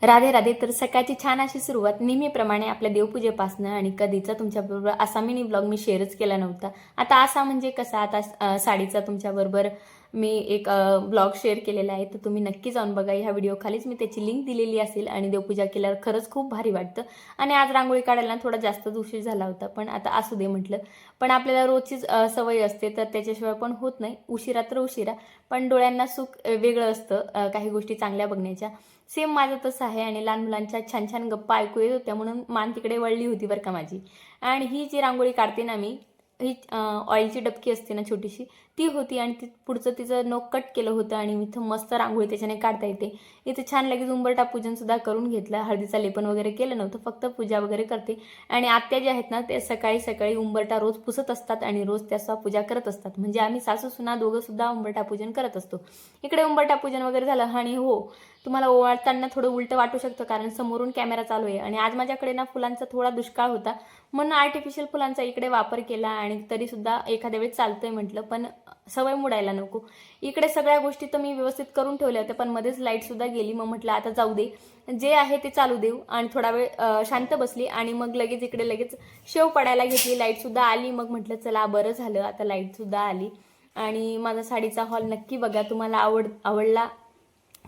राधे राधे. तर सकाळची छान अशी सुरुवात नेहमीप्रमाणे आपल्या देवपूजेपासनं आणि कधीचा तुमच्याबरोबर असा मिनी ब्लॉग मी शेअरच केला नव्हता. आता असा म्हणजे कसा आता साडीचा तुमच्याबरोबर मी एक ब्लॉग शेअर केलेला आहे, तर तुम्ही नक्की जाऊन बघा. ह्या व्हिडिओ खालीच मी त्याची लिंक दिलेली असेल. आणि देवपूजा केल्यावर खरंच खूप भारी वाटतं. आणि आज रांगोळी काढायला थोडा जास्तच उशीर झाला होता, पण आता असू दे म्हटलं. पण आपल्याला रोजचीच सवय असते, तर त्याच्याशिवाय पण होत नाही. उशिरा तर उशिरा, पण डोळ्यांना सुख वेगळं असतं काही गोष्टी चांगल्या बघण्याच्या. सेम माझं तसं आहे. आणि लहान मुलांच्या छान छान गप्पा ऐकू येत होत्या, म्हणून मान तिकडे वळली होती बरं का माझी. आणि ही जी रांगोळी काढते ना मी, ही ऑइलची डबकी असते ना छोटीशी, ती होती. आणि ती पुढचं तिचं नोक कट केलं होतं आणि इथं मस्त रांगोळी त्याच्याने काढता येते. इथे छान लगेच उंबरठा पूजन सुद्धा करून घेतलं. हळदीचा लेपन वगैरे केलं नव्हतं, फक्त पूजा वगैरे करते. आणि आत्या ज्या आहेत ना, ते सकाळी सकाळी उंबरठा रोज पुसत असतात आणि रोज त्या पूजा करत असतात. म्हणजे आम्ही सासू सुना दोघं सुद्धा उंबरठा पूजन करत असतो. इकडे उंबरठा पूजन वगैरे झालं. आणि हो, तुम्हाला ओवाळताना थोडं उलटं वाटू शकतं, कारण समोरून कॅमेरा चालू आहे. आणि आज माझ्याकडे ना फुलांचा थोडा दुष्काळ होता, म्हणून आर्टिफिशियल फुलांचा इकडे वापर केला. आणि तरीसुद्धा एखाद्या वेळेस चालतंय म्हटलं, पण सवय मोडायला नको. इकडे सगळ्या गोष्टी तर मी व्यवस्थित करून ठेवल्या होत्या, पण मध्येच लाईटसुद्धा गेली. मग म्हटलं आता जाऊ दे, जे आहे ते चालू देऊ. आणि थोडा वेळ शांत बसली आणि मग लगेच शेव पडायला घेतली. लाईटसुद्धा आली. मग म्हटलं चला बरं झालं, आता लाईटसुद्धा आली. आणि माझा साडीचा हॉल नक्की बघा, तुम्हाला आवडला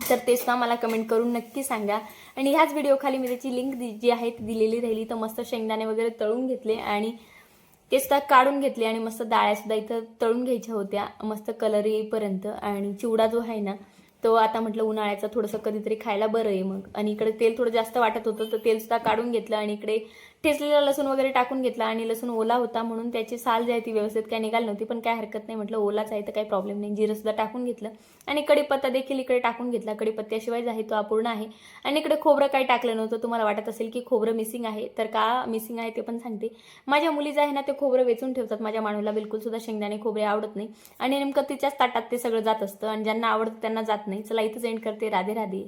तर तेच ना मला कमेंट करून नक्की सांगा. आणि ह्याच व्हिडिओ खाली मी त्याची लिंक जी आहे ती दिलेली राहिली. तर मस्त शेंगदाणे वगैरे तळून घेतले आणि तेच तर काढून घेतले. आणि मस्त डाळ्यासुद्धा इथं तळून घ्यायच्या होत्या मस्त कलर येईपर्यंत. आणि चिवडा जो आहे ना, तो आता म्हटलं उन्हाळ्याचा थोडंसं कधीतरी खायला बरं आहे मग. आणि इकडे तेल थोडं जास्त वाटत होतं, तर तेलसुद्धा काढून घेतलं. आणि इकडे ठेचलेला लसूण वगैरे टाकून घेतला. आणि लसूण ओला होता म्हणून त्याची साल जी आहे ती व्यवस्थित काय निघाली नव्हती, पण काय हरकत नाही म्हटलं, ओलाच आहे तर काही प्रॉब्लेम नाही. जिरंसुद्धा टाकून घेतलं. आणि कढीपत्ता देखील इकडे टाकून घेतला. कढीपत्त्याशिवाय जो आहे तो अपूर्ण आहे. आणि इकडे खोबरं काही टाकलं नव्हतं. तुम्हाला वाटत असेल की खोबरं मिसिंग आहे, तर का मिसिंग आहे ते पण सांगते. माझ्या मुली जे आहे ना, ते खोबरं वेचून ठेवतात. माझ्या माणूला बिलकुल सुद्धा शेंगदाणे खोबरे आवडत नाही. आणि नेमकं तिच्याच ताटात ते सगळं जात असतं, आणि ज्यांना आवडतं त्यांना जात नाही. चला इथंच एंड करते. राधे राधे.